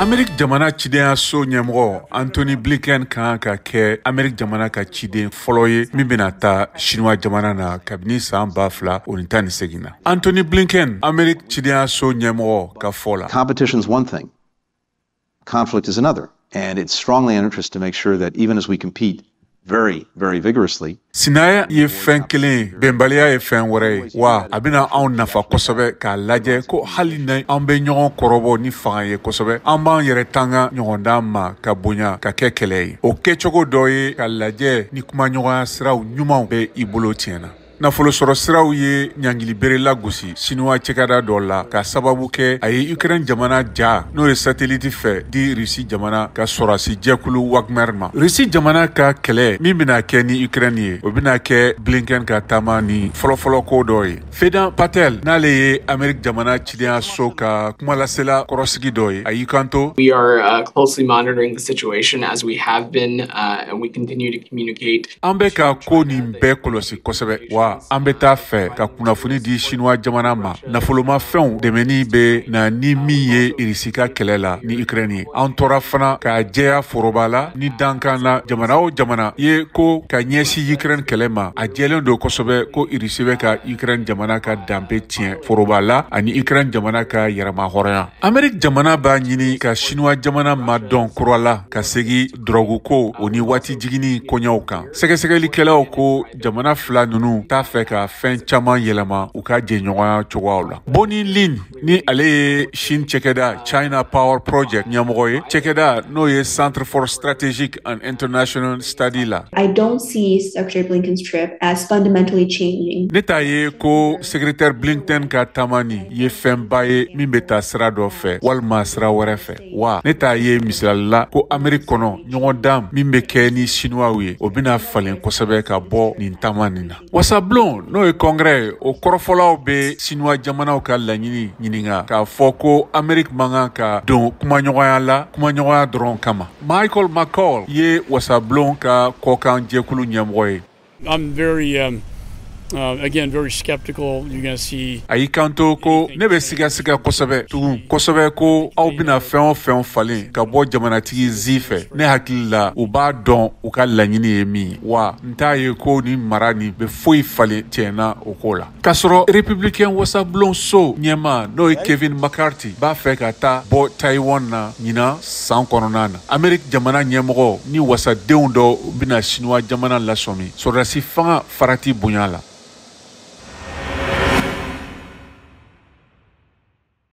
Amerik jamana ciden so ɲɛmɔgɔ Anthony Blinken kan ka kɛ Amerik jamana ka ciden fɔlɔ ye min bɛna taa Chinois jamana na kabini san 2018 na. Anthony Blinken, Amerik ciden so ɲɛmɔgɔ ka fɔ la. Competition is one thing. Conflict is another. And it's strongly in interest to make sure that even as we compete very, very vigorously. Sinaya ye fɛn kelen, bɛnbaliya ye fɛn wɛrɛ ye. Wa a bɛna anw nafa kosɛbɛ k'a lajɛ ko hali ni an bɛ ɲɔgɔn kɔrɔbɔ ni fanga ye kosɛbɛ, an b'an yɛrɛ tanga ɲɔgɔndan ma ka bonya ka kɛ kɛlɛ ye. O kɛcogo dɔ ye ka lajɛ ni kumaɲɔgɔnya siraw ɲumanw bɛ i bolo tiɲɛna. Nafolo sɔrɔ siraw ye ɲangili bere lagosi Chinois cɛkada dɔ la ka sababu kɛ a ye Ukraine jamana ja n'o ye satellite fɛ di Russie jamana ka sɔrɔsi jɛkulu Wagner ma. Russie jamana ka kɛlɛ min bɛna kɛ ni Ukraine ye, o bɛna kɛ Blinken ka taama ni fɔlɔfɔlɔ ko dɔ ye. Vedan Patel n'ale ye Amerik jamana cidenya so ka kumalasela kɔrɔsigi dɔ ye, a y'i kanto. We are closely monitoring the situation as we have been and we continue to communicate. An bɛ ka ko nin bɛɛ kɔlɔsi kosɛbɛ wa an bɛ taa fɛ ka kunnafoni di Chinois jamana ma. Nafolomafɛnw dɛmɛni bɛ na ni min ye Russie ka kɛlɛ la ni Ukraine ye. An tora fana ka jɛya foroba la ni dankan na jamana o jamana ye ko ka ɲɛsin Ukraine kɛlɛ ma. A jɛlen don kosɛbɛ ko Russie bɛ ka Ukraine jamana ka danbe tiɲɛ foroba la ani Ukraine jamana ka yɛrɛma hɔrɔnya. Amerik jamana b'a ɲini ka Chinois jamana ma dɔn kura la ka segi drogue ko o ni waati jigini koɲɛw kan. Sɛgɛsɛgɛlikɛlaw ko jamana fila ninnu t'a fɛ ka fɛn caman yɛlɛma u ka jɛɲɔgɔnya cogoyaw la. Bonnie Lin ni ale ye Shin cɛkɛda China Power Project ɲɛmɔgɔ ye. Cɛkɛda n'o ye Centre for Strategic and International Study la. I don't see Secretary Blinken's trip as fundamentally changing. Ne t'a ye ko Secrétaire Blinken ka taamani ye fɛnba ye min bɛ taa sira dɔ fɛ walima sira wɛrɛ fɛ. Wa ne t'a ye misali la ko Amerik kɔnɔ ɲɔgɔndan min bɛ kɛ ni Chinois ye o bɛna falen kosɛbɛ ka bɔ nin taamani na. Wasablon n'o ye congrès o kɔrɔfɔlaw bɛ Chinois jamanaw ka laɲini ɲininka k'a fɔ ko Amerik man kan ka don kumaɲɔgɔnya la kumaɲɔgɔnya dɔrɔn kama. Michael McCall ye Wasablon ka kɔkan jɛkulu ɲɛmɔgɔ ye. I'm very again very skeptical. You're going to see a y'i kanto ko ne bɛ siga kosɛbɛ tugun kosɛbɛ ko aw bɛna fɛn o fɛn falen ka bɔ jamanatigi Xi fɛ. Ne hakili la u b'a dɔn u ka laɲini ye min ye wa n t'a ye ko ni mara nin bɛ foyi falen tiɲɛna o ko la. K'a sɔrɔ républicain wasablon so ɲɛma n'o ye Kevin McCarthy b'a fɛ ka taa bɔ Taiwan na ɲina san kɔnɔna na. Amerik jamana ɲɛmɔgɔ ni wasadenw dɔ bɛna Chinois jamana lasɔmi sɔrɔdasi fanga farati bonya la.